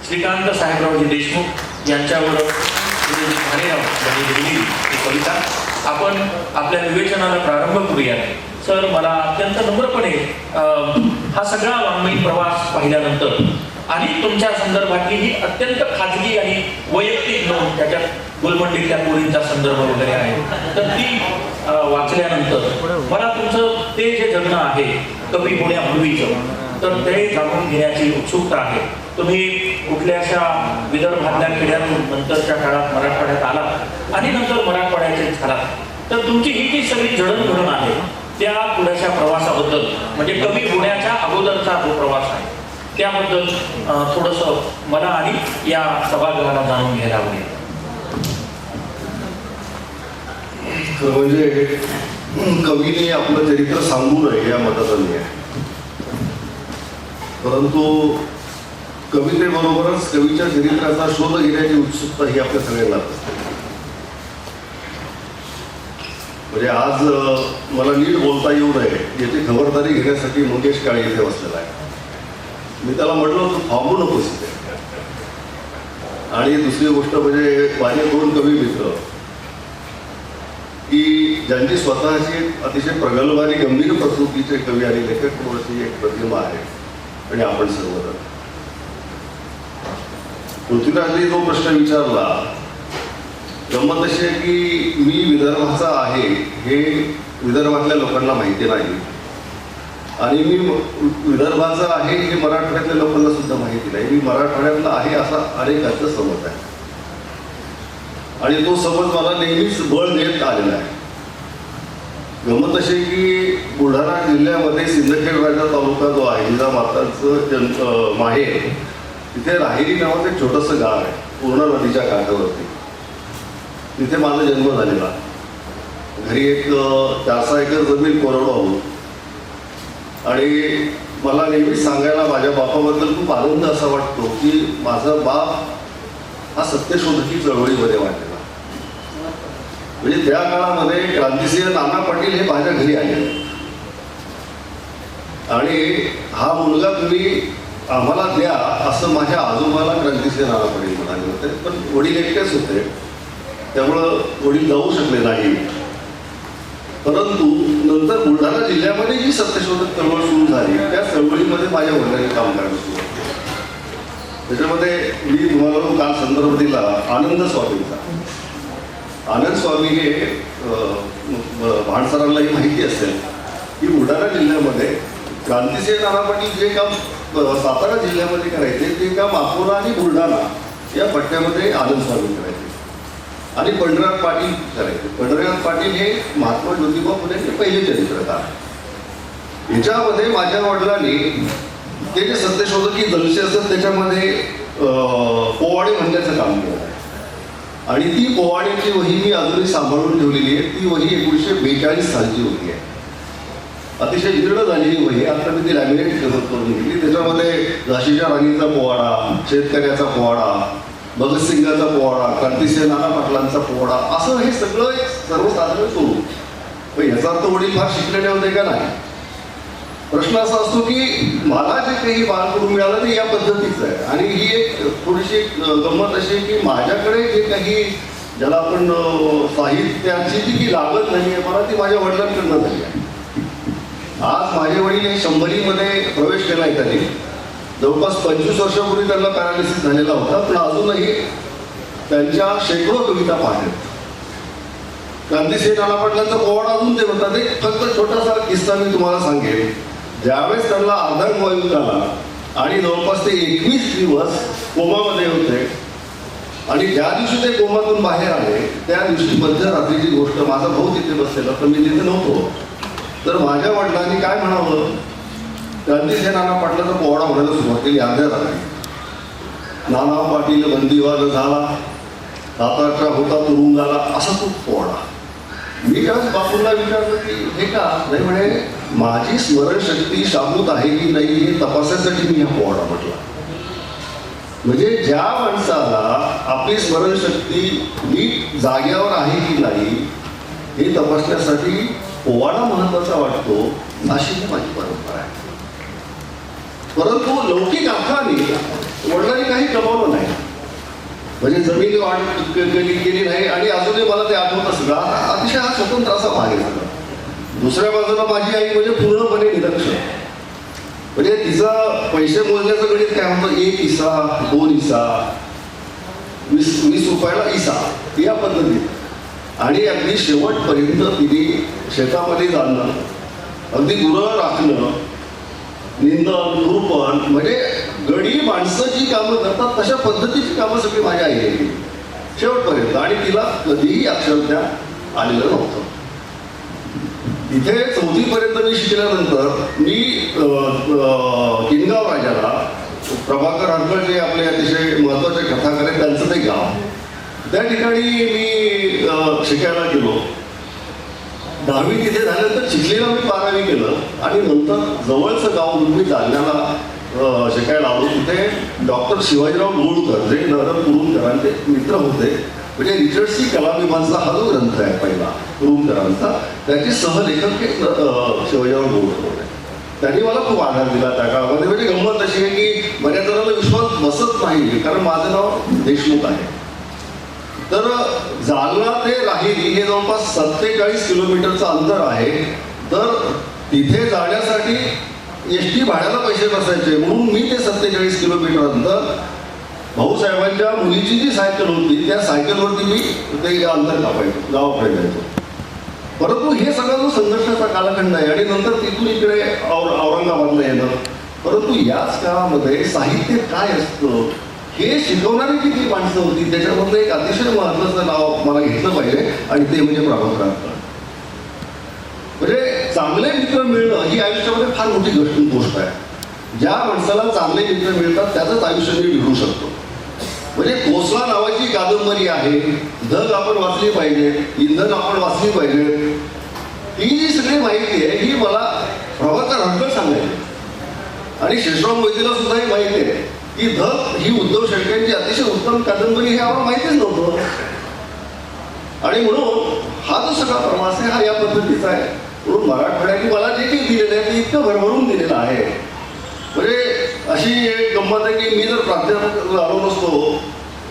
श्रीकांत साहेबरावजी देशमुख यांच्यावर भालेराव यांनी लिहिलेली ही कविता आपण आपल्या विवेचनाला प्रारंभ करूया. सर, मला अत्यंत नम्रपणे हा सगळा वाङ्मयीन प्रवास पाहिल्यानंतर आणि तुमच्या संदर्भातली ही अत्यंत खाजगी आणि वैयक्तिक नोंद, त्याच्यात गुलमंडीतल्या पोरींचा संदर्भ वगैरे आहे, तर ती वाचल्यानंतर मला तुमचं ते जे जगणं आहे कवी होण्यापूर्वीचं, तर ते जाणून घेण्याची उत्सुकता आहे. तुम्ही कुठल्याशा विदर्भातल्या खेड्यातून नंतरच्या काळात मराठवाड्यात आला आणि नंतर मराठवाड्याचे झाला, तर तुमची ही जी सगळी जडणघडण आहे त्या पुढच्या प्रवासाबद्दल, म्हणजे कवी होण्याच्या अगोदरचा जो प्रवास आहे त्याबद्दल थोडंसं मला आणि या सभागृहाला जाणून घ्यायला आवडेल. म्हणजे कवीने आपलं चरित्र सांगू नये या मताचा मी आहे, परंतु कवितेबरोबरच कवीच्या चरित्राचा शोध घेण्याची उत्सुकता ही आपल्या सगळ्यांना असते. म्हणजे आज मला नीट बोलता येऊ नये याची खबरदारी घेण्यासाठी मंगेश काळे इथे बसलेला आहे. मी त्याला म्हटलं होतं थांबू नकोस इथे. आणि दुसरी गोष्ट म्हणजे माझे दोन कवी मित्र की ज्यांची स्वतःची अतिशय प्रगल्भ आणि गंभीर प्रकृतीचे कवी आणि लेखक म्हणून एक प्रतिमा आहे आणि आपण सर्वजण. पृथ्वीराजने जो प्रश्न विचारला, गंमत अशी आहे की मी विदर्भाचा आहे हे विदर्भातल्या लोकांना माहिती नाही आणि मी विदर्भाचा आहे हे मराठवाड्यातल्या लोकांना सुद्धा माहिती नाही. मी मराठवाड्यातला आहे असा अनेकांचा समज आहे आणि तो समज मला नेहमीच बळ देत आलेला आहे. गंमत अशी की बुलढाणा जिल्ह्यामध्ये सिंदखेड राजा तालुका जो आहे, जिजामातांचं माहेर, तिथे राहिरी नावाचं एक छोटंसं गाव आहे पूर्णा नदीच्या काठावरती. तिथे माझा जन्म झालेला. घरी एक 400 एकर जमीन कोरडवाहू आणि मला नेहमी सांगायला माझ्या बापाबद्दल खूप आनंद असा वाटतो की माझा बाप हा सत्यशोधकी चळवळीमध्ये वाढलेला. म्हणजे त्या काळामध्ये क्रांतिसिंह नाना पाटील हे माझ्या घरी आले आणि हा मुलगा तुम्ही आम्हाला द्या असं माझ्या आजोबाला क्रांतिसिंह नाना पाटील म्हणाले होते. पण वडील एकटेच होते, त्यामुळं वडील जाऊ शकले नाही. परंतु नंतर बुलढाणा जिल्ह्यामध्ये जी सत्यशोधक चळवळ सुरू झाली त्या चळवळीमध्ये माझ्या वडिलांनी काम करायला सुरुवात केली. त्याच्यामध्ये मी तुम्हाला काल संदर्भ दिला आनंद स्वामींचा. आनंद स्वामी हे भांडसरांनाही माहिती असेल की बुलढाणा जिल्ह्यामध्ये क्रांतिसिंह नाना पाटील जे काम सातारा जिल्ह्यामध्ये करायचे ते काम अकोला आणि बुलढाणा या पट्ट्यामध्ये आनंद स्वामी करायचे आणि पंढरीनाथ पाटील करायचे. पंढरीनाथ पाटील हे महात्मा ज्योतिबा फुलेंचे पहिले चरित्रकार. याच्यामध्ये माझ्या वडिलांनी ते जे सत्यशोधकी जलसे असतात त्याच्यामध्ये पोवाडे म्हणण्याचं काम केलं आहे आणि ती पोवाड्याची वही मी अजूनही सांभाळून ठेवलेली आहे. ती वही 1942 सालची वही आहे. अतिशय जीर्ण झालेली वही. आता मी ती लॅमिनेट करून घेतली. त्याच्यामध्ये झाशीच्या राणीचा पोवाडा, शेतकऱ्याचा पोवाडा, भगतसिंगाचा पोवाडा, क्रांतिसिंह नाना पाटलांचा पोवाडा, असं हे सगळं एक सर्वसाधारण स्वरूप. पण याचा अर्थ वडील फार शिकलेले होते का नाही. प्रश्न असा असतो की मला जे काही बाळकडून मिळालं ते या पद्धतीचं आहे. आणि ही एक थोडीशी गंमत अशी आहे की माझ्याकडे जे काही ज्याला आपण साहित्याची जी की लागत नाही आहे मला ती माझ्या वडिलांकडनं झाली आहे. आज माझे वडील हे 100मध्ये प्रवेश केला आहे. त्यांनी जवळपास 25 वर्षापूर्वी त्यांना पॅरालिसिस झालेला होता, पण अजूनही त्यांच्या शेकडो कविता पाहिल्यात. क्रांतिसिंह नाना पाटलांचा पोवाडा अजून ते म्हणतात. एक फक्त छोटासा किस्सा मी तुम्हाला सांगेन. ज्यावेळेस त्यांना अर्धांगवायू झाला आणि जवळपास ते 21 दिवस कोमामध्ये होते आणि ज्या दिवशी ते कोमातून बाहेर आले त्या दिवशी मध्यरात्रीची गोष्ट. माझा भाऊ तिथे बसलेला तर मी तिथे नव्हतो. तर माझ्या वडिलांनी काय म्हणावं, क्रांतिसिंह नाना पाटलाचा पोवाडा म्हणायला सुरुवात केली अर्ध्या रात्री. नाना पाटील बंदीवान झाला, सातारचा होता तुरुंगाला, असा तो पोवाडा. मी त्यावेळेस बापूंना विचारलं की हे का नाही. म्हणे माझी स्मरणशक्ती शाबूत आहे की नाही हे तपासण्यासाठी मी हा पोवाडा म्हटला. म्हणजे ज्या माणसाला आपली स्मरणशक्ती नीट जाग्यावर आहे की नाही हे तपासण्यासाठी पोवाडा महत्वाचा वाटतो, अशी ही माझी परंपरा आहे. परंतु लौकिक अर्थाने वडिलांनी काही कमावलं म्हणजे जमीन वाढ केली नाही आणि अजूनही मला ते आठवत असतं आता अतिशय हा स्वतंत्र असा भाग आहे सगळं. दुसऱ्या बाजूला माझी आई म्हणजे पूर्णपणे निरक्ष, म्हणजे तिचं पैसे मोजण्याचं गणित काय होतं, 1 इसा 2 इसा 20 रुपयाला इसा या पद्धतीत. आणि अगदी शेवटपर्यंत तिने शेतामध्ये जाणं, अगदी गुरं राखणं, निंदण खुरपण, म्हणजे गडी माणसं जी कामं करतात तशा पद्धतीची कामं सगळी माझ्या आईने केली शेवटपर्यंत. आणि तिला कधीही अक्षरशः आलेलं नव्हतं. इथे 4थी पर्यंत मी शिकल्यानंतर मी किनगाव राजाला प्रभाकर हरकळ जे आपले अतिशय महत्त्वाचे कथाकार आहेत त्यांचं ते गाव, त्या ठिकाणी मी शिकायला गेलो. 10वी तिथे झाल्यानंतर चिखलीला मी 12वी केलं आणि नंतर जवळचं गाव म्हणून मी जालन्याला शिकायला आलो. तिथे डॉक्टर शिवाजीराव गोळकर जे नरद कुरुंदकरांचे मित्र होते, म्हणजे रिचर्डसी कलाविमानचा हा जो ग्रंथ आहे पहिला कुरुंदकरांचा, त्याचे सहलेखक हे शिवाजीराव गोळकर होते. त्यांनी मला खूप आधार दिला त्या काळामध्ये. म्हणजे गंमत अशी आहे की बऱ्याच जणांना विश्वास बसत नाही कारण माझं नाव देशमुख आहे. तर जालना ते राहिरी हे जवळपास 47 किलोमीटरचं अंतर आहे. तर तिथे जाण्यासाठी एसटी भाड्याला पैसे नसायचे म्हणून मी ते 47 किलोमीटर अंतर भाऊसाहेबांच्या मुलीची जी सायकल होती त्या सायकलवरती मी ते अंतर कापायचो, गावाकडे जायचो. परंतु हे सगळा जो संघर्षाचा कालखंड आहे आणि नंतर तिथून इकडे औरंगाबादला येणं. परंतु याच काळामध्ये साहित्य काय असतं हे शिकवणारी जी ती माणसं होती त्याच्यामधलं एक अतिशय महत्त्वाचं नाव मला घेतलं पाहिजे आणि ते म्हणजे प्रभाकर हरकळ. म्हणजे चांगले मित्र मिळणं ही आयुष्यामध्ये फार मोठी गोष्ट आहे. ज्या माणसाला चांगले मित्र मिळतात त्याचंच आयुष्य मी मिळू शकतो. म्हणजे कोसला नावाची कादंबरी आहे, धग आपण वाचली पाहिजे, इंधन आपण वाचली पाहिजे, ही जी सगळी माहिती आहे ही मला प्रभाकर हरकळ सांगायची. आणि शेषराव मोहितेला सुद्धा ही माहिती आहे की धग ही उद्धव शेळकेंची अतिशय उत्तम कादंबरी हे आम्हाला माहितीच नव्हतं. आणि म्हणून हा जो सगळा प्रवास आहे हा या पद्धतीचा आहे. म्हणून मराठवाड्याने मला जे काही दिलेलं आहे ते इतकं भरभरून दिलेलं आहे. म्हणजे अशी एक गंमत आहे की मी जर प्राध्यापक झालो नसतो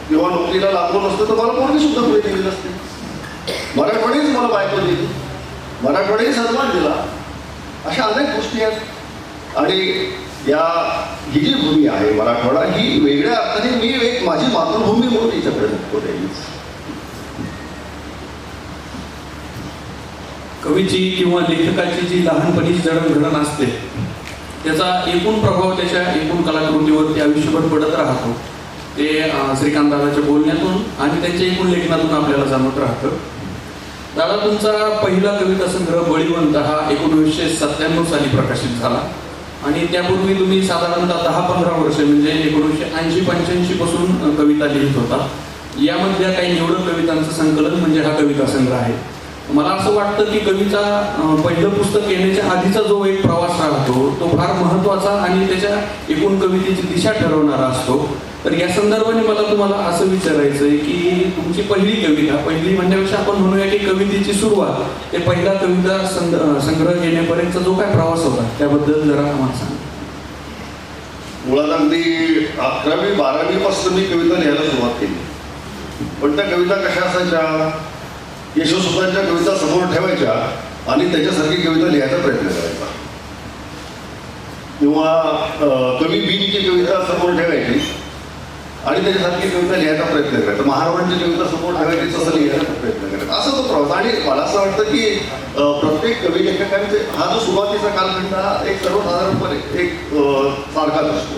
किंवा नोकरीला लागलो नसतो तर मला कोणी सुद्धा पुढे दिली नसते. मराठवाडीच मला बायको दिली, मराठवाडीने सन्मान दिला, अशा अनेक गोष्टी आहेत. आणि या ही जी भूमी आहे मराठवाडा ही वेगळ्या अर्थाने मी एक माझी मातृभूमी म्हणून हिच्याकडे बघतो नेहमीच. कवीची किंवा लेखकाची जी लहानपणीची जडणघडण असते त्याचा एकूण प्रभाव त्याच्या एकूण कलाकृतीवरती आयुष्यभर पडत राहतो. ते श्रीकांत दादाच्या बोलण्यातून आणि त्यांच्या एकूण लेखनातून आपल्याला जाणवत राहतं. दादा, तुमचा पहिला कविता संग्रह बळीवंत हा 1997 साली प्रकाशित झाला आणि त्यापूर्वी तुम्ही साधारणतः 10-15 वर्ष म्हणजे 1980-85 पासून कविता लिहित होता. यामधल्या काही निवडक कवितांचं संकलन म्हणजे हा कविता संग्रह आहे. मला असं वाटतं की कविता पहिलं पुस्तक येण्याच्या आधीचा जो एक प्रवास राहतो तो फार महत्त्वाचा आणि त्याच्या एकूण कवितेची दिशा ठरवणारा असतो. तर या संदर्भाने मला तुम्हाला असं विचारायचं आहे की तुमची पहिली कविता, पहिली म्हणण्यापेक्षा आपण म्हणूया की कवितेची सुरुवात, ते पहिला कविता संग्रह घेण्यापर्यंतचा जो काय प्रवास होता त्याबद्दल जरा आम्हाला सांगा. मुळात अगदी 11वी-12वी पासून मी कविता लिहायला सुरुवात केली. पण त्या कविता कशा असायच्या, यशोसुतांच्या कविता समोर ठेवायच्या आणि त्याच्यासारखी कविता लिहायचा प्रयत्न करायचा, किंवा कवी बीनची कविता समोर ठेवायची आणि त्याच्यासारखी कविता लिहायचा प्रयत्न करायचा, महाराजांची कविता समोर ठेवायची तसं लिहायचा प्रयत्न करायचा, असा तो प्रवास. आणि मला असं वाटतं की प्रत्येक कवी लेखकांचे हा जो सुरुवातीचा कालखंड हा एक सर्वसाधारणपणे एक सारखाच असतो.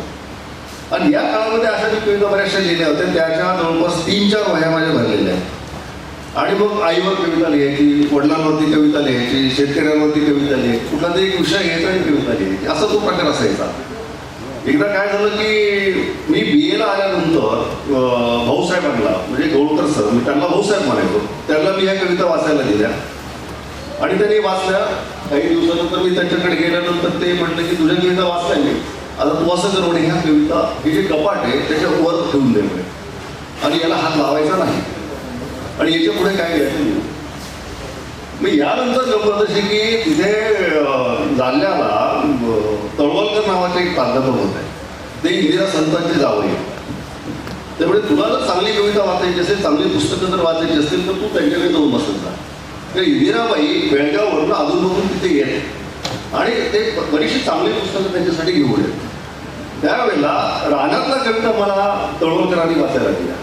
आणि या काळामध्ये अशा मी कविता बऱ्याचशा लिहिल्या होत्या, त्याच्या जवळपास 3-4 वह्या माझ्या भरलेल्या आहेत. आणि मग आईवर कविता लिहायची, वडिलांवरती कविता लिहायची, शेतकऱ्यांवरती कविता लिहायची, कुठला तरी एक विषय घ्यायचा आणि कविता लिहायची, असा तो प्रकार असायचा. एकदा काय झालं की मी BA ला आल्यानंतर भाऊसाहेबांना, म्हणजे गोळकर सर, मी त्यांना भाऊसाहेब म्हणायचो, त्यांना मी ह्या कविता वाचायला दिल्या आणि त्यांनी वाचल्या. काही दिवसानंतर मी त्यांच्याकडे गेल्यानंतर ते म्हटलं की तुझ्या कविता वाचल्या मी, आता तू असं कर म्हणे, ह्या कविता हे जे कपाट आहे त्याच्यावर ठेवून दे म्हणे आणि याला हात लावायचा नाही आणि याच्या पुढे काय घ्यायचं नाही. मी यानंतर गंमत अशी की तिथे जालन्याला तळवलकर नावाचे एक प्राध्यापक होते, ते इंदिरा संतांचे जावई. त्यामुळे तुला जर चांगली कविता वाचायची असेल, चांगली पुस्तकं जर वाचायची असतील तर तू त्यांच्याकडे जाऊन बसत जा. तर इंदिराबाई बेळगाववरून अधूनमधून तिथे येत आणि ते बरीचशी चांगली पुस्तकं त्यांच्यासाठी घेऊन येत. त्यावेळेला रानातला कविता मला तळवलकरांनी वाचायला दिल्या,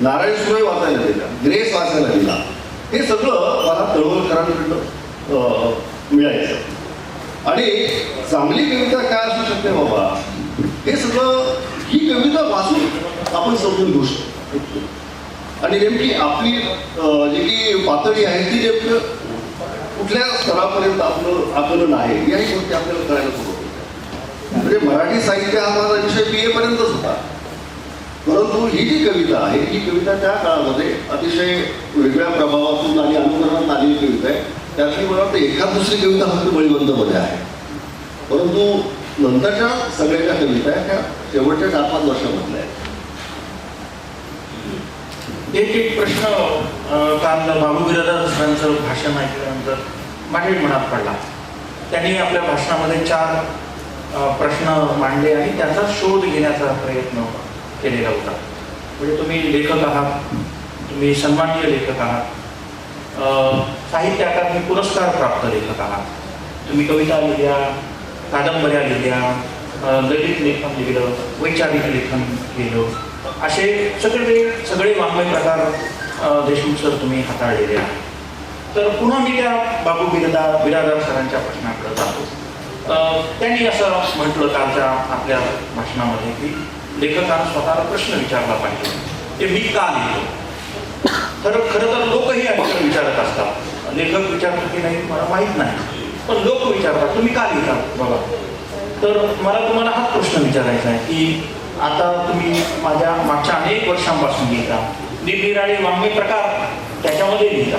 नारायण सुरे वाचायला दिला, ग्रेस वाचायला दिला. हे सगळं मला तळवलकरांकडनं मिळायचं. आणि चांगली कविता काय असू शकते बाबा, हे सगळं ही कविता वाचून आपण समजून घेऊ शकतो. आणि नेमकी आपली जी की पातळी आहे ती नेमकं कुठल्या स्तरापर्यंत आपलं आकलन आहे याही गोष्टी आपल्याला कळायला सुरू होते. म्हणजे मराठी साहित्य हा माझा विषय BA पर्यंतच होता, परंतु ही जी कविता आहे ही कविता त्या काळामध्ये अतिशय वेगळ्या प्रभावातून आणि अनुकरणात आलेली कविता आहे. त्यातली मला वाटतं एखाद दुसरी कविता फक्त बळीवंतमध्ये आहे, परंतु नंतरच्या सगळ्या ज्या कविता आहेत त्या शेवटच्या 4-5 वर्षामधल्या आहेत. एक प्रश्न काल बाबू बिरादार सरांचं भाषण ऐकल्यानंतर माझ्या मनात पडला. त्यांनी आपल्या भाषणामध्ये 4 प्रश्न मांडले आणि त्याचा शोध घेण्याचा प्रयत्न केलेला होता. म्हणजे तुम्ही लेखक आहात, तुम्ही सन्माननीय लेखक आहात, साहित्य अकादमी पुरस्कार प्राप्त लेखक आहात, तुम्ही कविता लिहिल्या, कादंबऱ्या लिहिल्या, ललित लेखन लिहिलं, वैचारिक लेखन केलं, असे सगळे वाङ्मय प्रकार देशमुख सर तुम्ही हाताळलेले आहेत. तर पुन्हा मी त्या बाबू बिरादार सरांच्या प्रश्नाकडे जातो. त्यांनी असं म्हटलं कालच्या आपल्या भाषणामध्ये की लेखकानं स्वतःला प्रश्न विचारला पाहिजे, ते मी का लिहितो. खरं तर लोकही अनेक विचारत असतात, लेखक विचारतो की नाही मला माहीत नाही, पण लोक विचारतात तुम्ही का लिहितात बाबा. तर मला तुम्हाला हाच प्रश्न विचारायचा आहे की आता तुम्ही माझ्या मागच्या अनेक वर्षांपासून लिहिता, निरनिराळे वाङ्मय प्रकार त्याच्यामध्ये लिहिता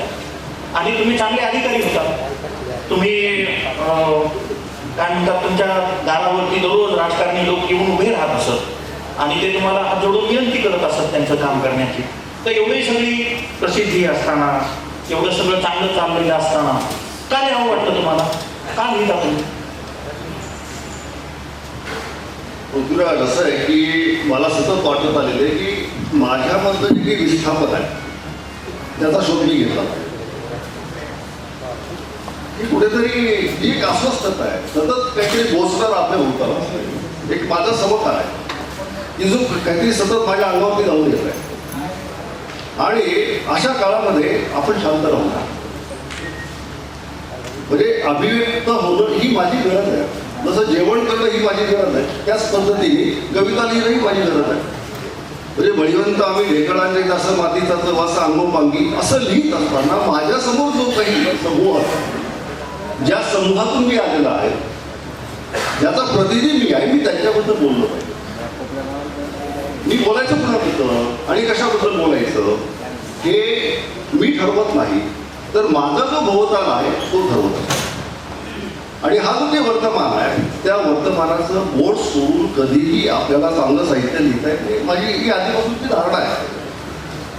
आणि तुम्ही चांगले अधिकारी होता. तुम्ही काय म्हणतात, तुमच्या दारावरती दररोज राजकारणी लोक येऊन उभे राहत असत आणि ते तुम्हाला हात जोडून विनंती करत असत त्यांचं काम करण्याची. तर एवढी सगळी प्रसिद्धी असताना, एवढं सगळं चांगलं चाललेलं असताना का लिहावं वाटतं तुम्हाला, का लिहिता तुम्ही? तुला असं आहे की मला सतत वाटत आलेलं आहे की माझ्यामधलं जे काही विस्थापन आहे त्याचा शोध मी घेतला पाहिजे. ही कुठेतरी ही एक अस्वस्थता आहे, सतत काहीतरी बोचणार आपल्या भोवताला. एक माझा समकार आहे की जो काहीतरी सतत माझ्या अंगावरती जाऊन येत आहे आणि अशा काळामध्ये आपण शांत राहू नये. म्हणजे अभिव्यक्त होणं ही माझी गरज आहे. जसं जेवण करणं ही माझी गरज आहे, त्याच पद्धतीने कविता लिहिणं ही माझी गरज आहे. म्हणजे बळीवंत आम्ही ढेकळांचे जसं मातीचा वास अंगोपांगी असं लिहित असताना माझ्यासमोर जो काही समूह आहे, ज्या समूहातून मी आलेला आहे, ज्याचा प्रतिनिधी मी आहे, मी त्यांच्याबद्दल बोललो पाहिजे. मी बोलायचं कुणाबद्दल आणि कशाबद्दल बोलायचं हे मी ठरवत नाही, तर माझा जो भोवताल आहे तो ठरवत असतो. आणि हा जो काही वर्तमान आहे त्या वर्तमानाचं बोट सोडून कधीही आपल्याला चांगलं साहित्य लिहिता येत नाही, माझी ही आधीपासूनची धारणा आहे.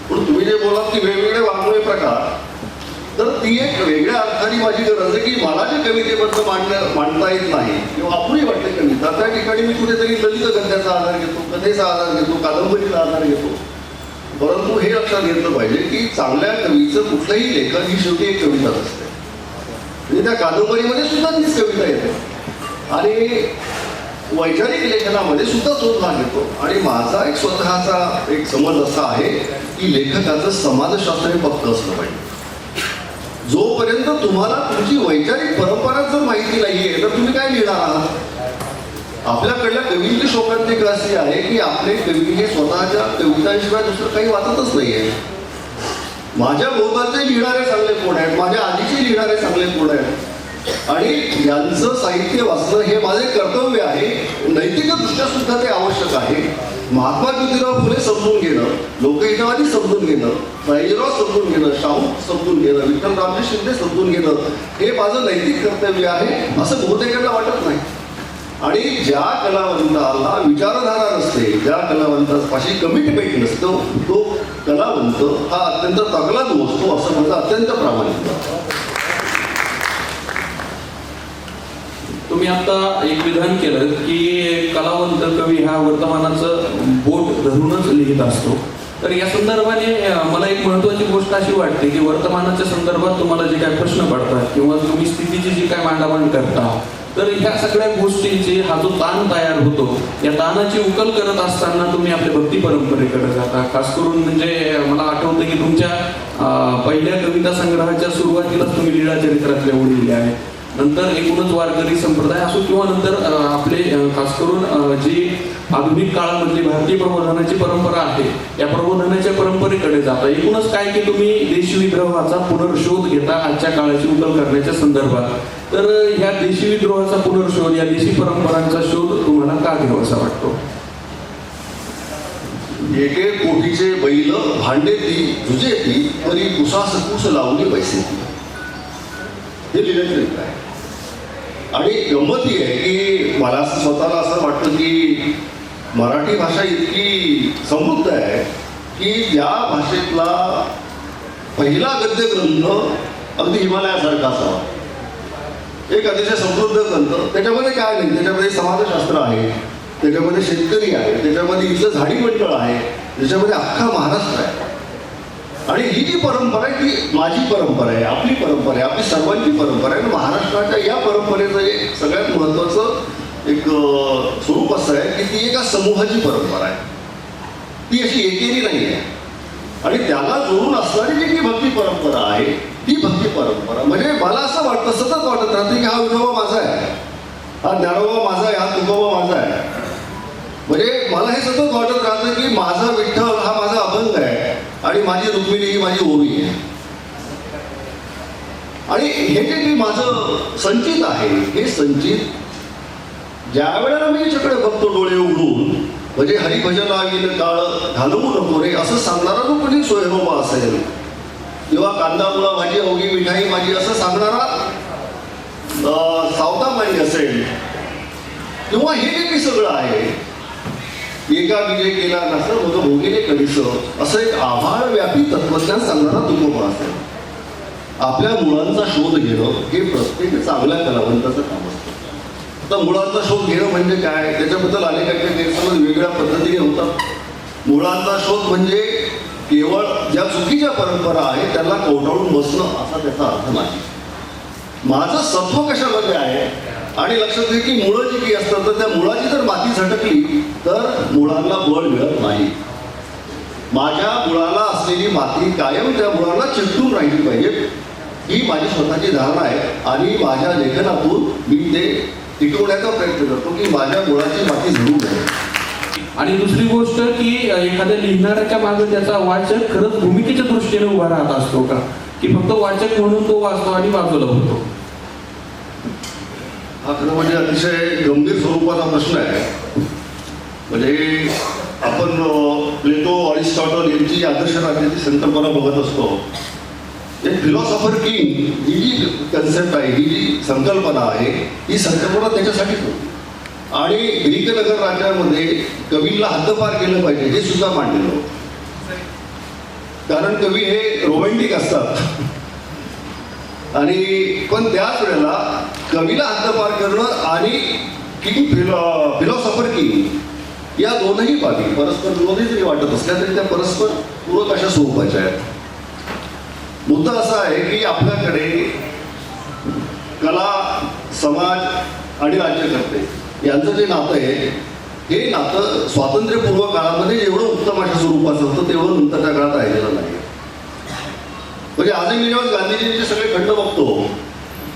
पण तुम्ही जे बोलात की वेगवेगळे वाङ्मय प्रकार, तर ती एक वेगळ्या अर्थाने माझी गरज आहे की मला जे कवितेबद्दल मांडता येत नाही किंवा अपुरी वाटते कविता, त्या ठिकाणी मी कुठेतरी ललित गद्याचा आधार घेतो, कथेचा आधार घेतो, कादंबरीचा आधार घेतो. परंतु हे लक्षात घेतलं पाहिजे की चांगल्या कवीचं कुठलंही लेखन ही शेवटी एक कविताच असते. म्हणजे त्या कादंबरीमध्ये सुद्धा तीच कविता येते आणि वैचारिक लेखनामध्ये सुद्धा तोच भाग येतो. आणि माझा एक स्वतःचा एक समज असा आहे की लेखकाचं समाजशास्त्र हे पक्क असलं पाहिजे. जोपर्यंत तुम्हाला तुमची वैचारिक परंपरा जर माहिती नाहीये तर तुम्ही काय लिहिणार आहात. आपल्याकडल्या कवींची शोकांतिका अशी आहे की आपले कवी हे स्वतःच्या कवितांशिवाय दुसरं काही वाचतच नाहीये. माझ्या भोवतालचे लिहिणारे चांगले कोण आहेत, माझ्या आधीचे लिहिणारे चांगले कोण आहेत आणि यांचं साहित्य वाचणं हे माझे कर्तव्य आहे. नैतिकदृष्ट्या सुद्धा ते आवश्यक आहे. महात्मा ज्योतिराव फुले समजून घेणं, लोकहितवादी समजून घेणं, सयाजीराव समजून घेणं, शाहू समजून घेणं, विठ्ठलरामजी शिंदे समजून घेणं हे माझं नैतिक कर्तव्य आहे असं बहुतेकांना वाटत नाही. आणि ज्या कलावंताला विचारधारा नसते, ज्या कलावंतापाशी कमिटमेंट नसतो, तो कलावंत हा अत्यंत तकलादू असतो असं माझं अत्यंत प्रामाणिक. तुम्ही आता एक विधान केलं की कलावंत कवी हा वर्तमानाचं बोट धरूनच लिहित असतो. तर या संदर्भाने मला एक महत्त्वाची गोष्ट अशी वाटते की वर्तमानाच्या संदर्भात तुम्हाला जे काही प्रश्न पडतात किंवा तुम्ही स्थितीची जी काय मांडामांड करता, तर ह्या सगळ्या गोष्टींची हा जो ताण तयार होतो, या ताणाची उकल करत असताना तुम्ही आपल्या भक्ती परंपरेकडे जाता. खास करून म्हणजे मला आठवतं की तुमच्या पहिल्या कविता संग्रहाच्या सुरुवातीलाच तुम्ही लीळा चरित्रातल्या ओळी लिहिल्या आहेत. नंतर एकूणच वारकरी संप्रदाय असो किंवा नंतर आपले खास करून जी आधुनिक काळामधली भारतीय प्रबोधनाची परंपरा आहे, या प्रबोधनाच्या परंपरेकडे जाता. एकूणच काय की तुम्ही देशविद्रोहाचा पुनर्शोध घेता आजच्या काळाची उकल करण्याच्या संदर्भात. तर ह्या देशविद्रोहाचा पुनर्शोध, या देशी परंपरांचा शोध तुम्हाला का घ्यावासा वाटतो? एके कोटीचे बैल भांडे ती झुजे ती तरी कुसास कुस लावली पैसे ती, हे लिहिलेलं आहे. आणि गंमत ही आहे की मला असं स्वतःला असं वाटतं की मराठी भाषा इतकी समृद्ध आहे की त्या भाषेतला पहिला गद्य ग्रंथ अगदी हिमालयासारखा असावा. एक अतिशय समृद्ध ग्रंथ. त्याच्यामध्ये काय नाही, त्याच्यामध्ये समाजशास्त्र आहे, त्याच्यामध्ये शेतकरी आहे, त्याच्यामध्ये इथलं झाडी मंडळ आहे, त्याच्यामध्ये अख्खा महाराष्ट्र आहे. आणि ही जी परंपरा आहे ती माझी परंपरा आहे, आपली परंपरा आहे, आपली सर्वांची परंपरा आहे. महाराष्ट्राच्या या परंपरेचं एक सगळ्यात महत्त्वाचं एक स्वरूप असं आहे की ती एका समूहाची परंपरा आहे, ती अशी एकेरी नाही आहे. आणि त्याला जोडून असणारी जी काही भक्ती परंपरा आहे ती भक्ती परंपरा म्हणजे मला असं वाटतं, सतत वाटत राहते की हा विठोबा माझा आहे, हा ज्ञानोबा माझा आहे, हा तुकोबा माझा आहे. म्हणजे मला हे सतत वाटत राहतं की माझा विठ्ठल हा माझा अभंग आहे आणि माझी रुक्मिणी ही माझी ओवी आहे. आणि हे जे काही माझं संचित आहे, हे संचित ज्या वेळेला मी याच्याकडे बघतो डोळे उघडून, म्हणजे हरिभजन आगील काळ घालवू नको रे असं सांगणारा जो कोणी सोयरोबा असेल, किंवा कांदा मुळा भाजी अवघी मिठाई माझी असं सांगणारा सावतामाई असेल, किंवा हे जे काही सगळं आहे, एका विजय केला नसं मग भोगीने कधीच असं एक आभाळ व्यापी तत्वज्ञान सांगणारा तुकोबा असेल. आपल्या मुळांचा शोध घेणं हे प्रत्येक चांगल्या कलावंताचं काम असतं. आता मुळांचा शोध घेणं म्हणजे काय, त्याच्याबद्दल अनेकांचे गैरसमज वेगळ्या पद्धतीने होतात. मुळांचा शोध म्हणजे केवळ ज्या चुकीच्या परंपरा आहेत त्यांना कवटाळून बसणं असा त्याचा अर्थ नाही. माझं सत्व कशामध्ये आहे, आणि लक्षात घे की मुळं जी काही असतात तर त्या मुळाची जर माती झटकली तर मुळांना बळ मिळत नाही. माझ्या मुळाला असलेली माती कायम त्या मुळाला चिकटून राहिली पाहिजे, ही माझी स्वतःची धारणा आहे. आणि माझ्या लेखनातून मी ते टिकवण्याचा प्रयत्न करतो की माझ्या मुळाची माती झडू नये. आणि दुसरी गोष्ट की एखाद्या लिहिणाऱ्याच्या मागे त्याचा वाचक खरंच भूमिकेच्या दृष्टीने उभा राहत असतो का, की फक्त वाचक म्हणून तो वाचतो आणि बाजूला होतो? हा खरं म्हणजे अतिशय गंभीर स्वरूपाचा प्रश्न आहे. म्हणजे आपण प्लेटो, अरिस्टॉटल यांची आदर्श राज्याची संकल्पना बघत असतो. एक फिलॉसॉफर किंग ही जी कन्सेप्ट आहे, ही जी संकल्पना आहे, ही संकल्पना त्याच्यासाठीच होती. आणि ग्रीक नगर राज्यामध्ये कवीला हद्दपार केलं पाहिजे हे सुद्धा मांडलेलं होतं. कारण कवी हे रोमॅन्टिक असतात आणि पण त्याच वेळेला कवीला हद्दपार करणं आणि किंग फिलॉसॉफर किंग या दोनही बाबी परस्पर विरोधी जरी वाटत असल्या तरी त्या परस्पर पूरक अशा स्वरूपाच्या आहेत. मुद्दा असा आहे की आपल्याकडे कला, समाज आणि राज्यकर्ते यांचं जे नातं आहे, हे नातं स्वातंत्र्यपूर्व काळामध्ये जेवढं उत्तम अशा स्वरूपाचं होतं तेवढं नंतरच्या काळात राहिलेलं नाही. म्हणजे आजही मी जेव्हा गांधीजींचे सगळे खंड बघतो,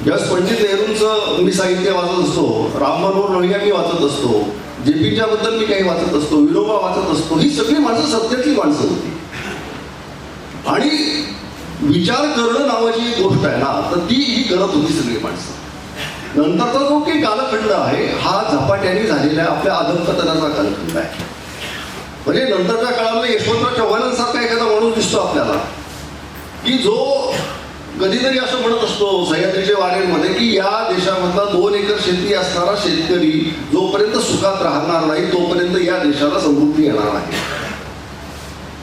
ज्यावेळेस पंडित नेहरूंचं मी साहित्य वाचत असतो, राम मनोहर लोहिया मी वाचत असतो, JPच्या बद्दल मी काही वाचत असतो, विनोबा वाचत असतो, ही सगळी माणसं सत्यातली माणसं होती. आणि विचार करणं नावाची एक गोष्ट आहे ना, तर ती ही करत होती सगळी माणसं. नंतरचा जो काही कालखंड आहे हा झपाट्याने झालेला आपल्या अधमपतनाचा कालखंड आहे. म्हणजे नंतरच्या काळामध्ये यशवंतराव चव्हाणांसारखा एखादा माणूस दिसतो आपल्याला की जो कधीतरी असं म्हणत असतो सह्याद्रीच्या वाऱ्यांमध्ये की या देशामधला 2 एकर शेती असणारा शेतकरी जोपर्यंत सुखात राहणार नाही तोपर्यंत या देशाला समृद्धी येणार नाही.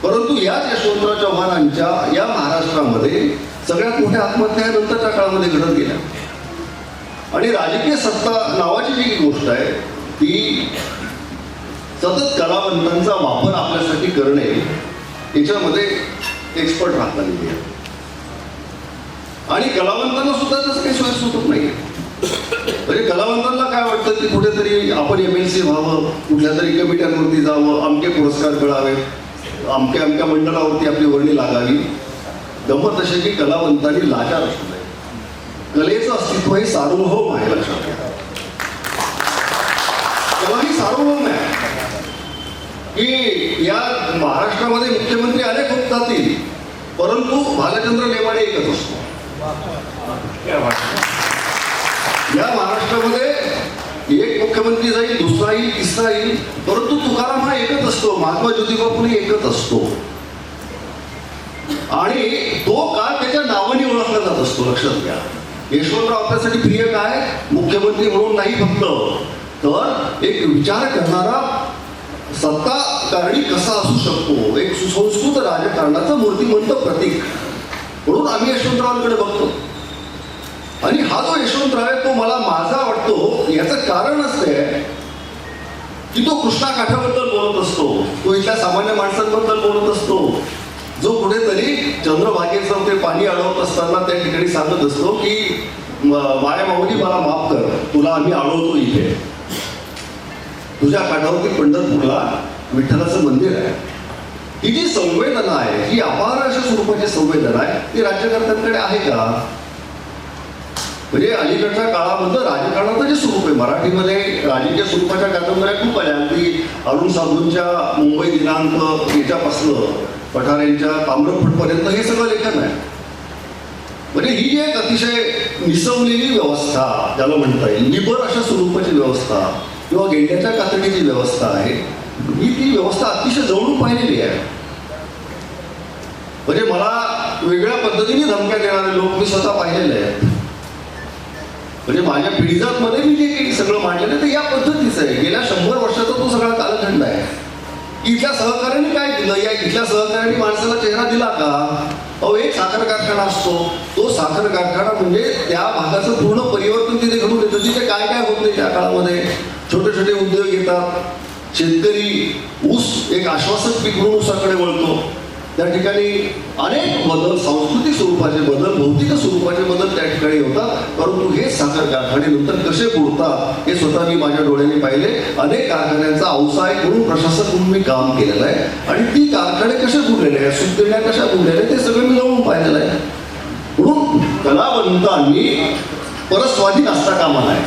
परंतु याच यशवंतराव चव्हाणांच्या या महाराष्ट्रामध्ये सगळ्यात मोठ्या आत्महत्या नंतरच्या काळामध्ये घडत गेल्या. आणि राजकीय सत्ता नावाची जी गोष्ट आहे ती सतत कलावंतांचा वापर आपल्यासाठी करणे याच्यामध्ये एक्सपर्ट राहताना आहे. आणि कलावंतांना सुद्धा तसं काही सोय सुटत नाही. म्हणजे कलावंतांना काय वाटतं की कुठेतरी आपण MLC व्हावं, कुठल्या तरी कमिट्यांवरती जावं, अमके पुरस्कार मिळावेत, अमक्या मंडळावरती आपली वर्णी लागावी. गंमत अशी की कलावंतांनी लाचार असू नये. कलेचं अस्तित्व हे सार्वभौम आहे, लक्षात घ्या. कला ही सार्वभौम आहे की या महाराष्ट्रामध्ये मुख्यमंत्री अनेक होत जातील, परंतु भालचंद्र नेमाडे एकच असतो. या महाराष्ट्रामध्ये एक मुख्यमंत्री जाईल, दुसरा येईल, तिसरा येईल, परंतु तुकाराम हा एकच असतो, महात्मा ज्योतिबा फुले एकच असतो. आणि तो का त्याच्या नावाने ओळखला जात असतो, लक्षात घ्या. यशवंतराव आपल्यासाठी प्रिय काय, मुख्यमंत्री म्हणून नाही फक्त, तर एक विचार करणारा सत्ताकारणी कसा असू शकतो, एक सुसंस्कृत राजकारणाचं मूर्तिमंत प्रतीक म्हणून आम्ही यशवंतरावांकडे बघतो. आणि हा जो यशवंतराव आहे तो मला माझा वाटतो. याचं कारण असं आहे की तो कृष्णा काठाबद्दल बोलत असतो, तो इथल्या सामान्य माणसांबद्दल बोलत असतो, जो कुठेतरी चंद्रभागेचं ते पाणी अडवत असताना त्या ठिकाणी सांगत असतो की माया माऊली मला माफ कर, तुला आम्ही अडवतो इथे, तुझ्या काठावरती पंढरपूरला विठ्ठलाचं मंदिर आहे. ही जी संवेदना आहे, ही अपार अशा स्वरूपाची संवेदना आहे, ती राज्यकर्त्यांकडे आहे का? म्हणजे अलीकडच्या काळामध्ये राजकारणाचं जे स्वरूप आहे, मराठीमध्ये राजकीय स्वरूपाच्या कादंबऱ्या खूप आल्या. अगदी अरुण साधूंच्या मुंबई दिनांक याच्यापासनं पठारेंच्या ताम्रपटपर्यंत हे सगळं लेखन आहे. म्हणजे ही जी एक अतिशय निसवलेली व्यवस्था ज्याला म्हणता येईल, निबर अशा स्वरूपाची व्यवस्था किंवा गेंड्याच्या कातडीची व्यवस्था आहे, ही ती व्यवस्था अतिशय जवळून पाहिलेली आहे. म्हणजे मला वेगळ्या पद्धतीने धमक्या देणारे लोक मी स्वतः पाहिलेले आहेत. म्हणजे माझ्या पिढीजातमध्ये मी जे काही सगळं मांडलेलं ते या पद्धतीचं आहे. गेल्या 100 वर्षाचा तो सगळा कालखंड आहे. इथल्या सहकार्याने काय दिलं, या इथल्या सहकार्याने माणसाला चेहरा दिला का? अहो, एक साखर कारखाना असतो, तो साखर कारखाना म्हणजे त्या भागाचं पूर्ण परिवर्तन तिथे घडून येतं. तिथे काय काय होत नाही त्या काळामध्ये. छोटे छोटे उद्योग येतात, शेतकरी ऊस एक आश्वासक पीक म्हणून ऊसाकडे वळतो. त्या ठिकाणी अनेक बदल, सांस्कृतिक स्वरूपाचे बदल, भौतिक स्वरूपाचे बदल त्या ठिकाणी होतात. परंतु हे साखर कारखाने नंतर कसे बुडतात हे स्वतः मी माझ्या डोळ्यांनी पाहिले. अनेक कारखान्यांचा औसायक म्हणून प्रशासक म्हणून मी काम केलेलं आहे. आणि ती कारखाने कसे बुडलेले आहेत, सुटलेल्या कशा बुडलेल्या आहेत, ते सगळं मी जाऊन पाहिलेलं आहे. म्हणून कलावंतांनी परस्वाधीन असता कामा नये.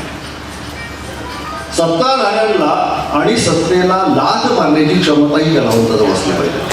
सत्ताधाऱ्यांना आणि सत्तेला लाथ मारण्याची क्षमता ही कलावंताजवळ असली पाहिजे.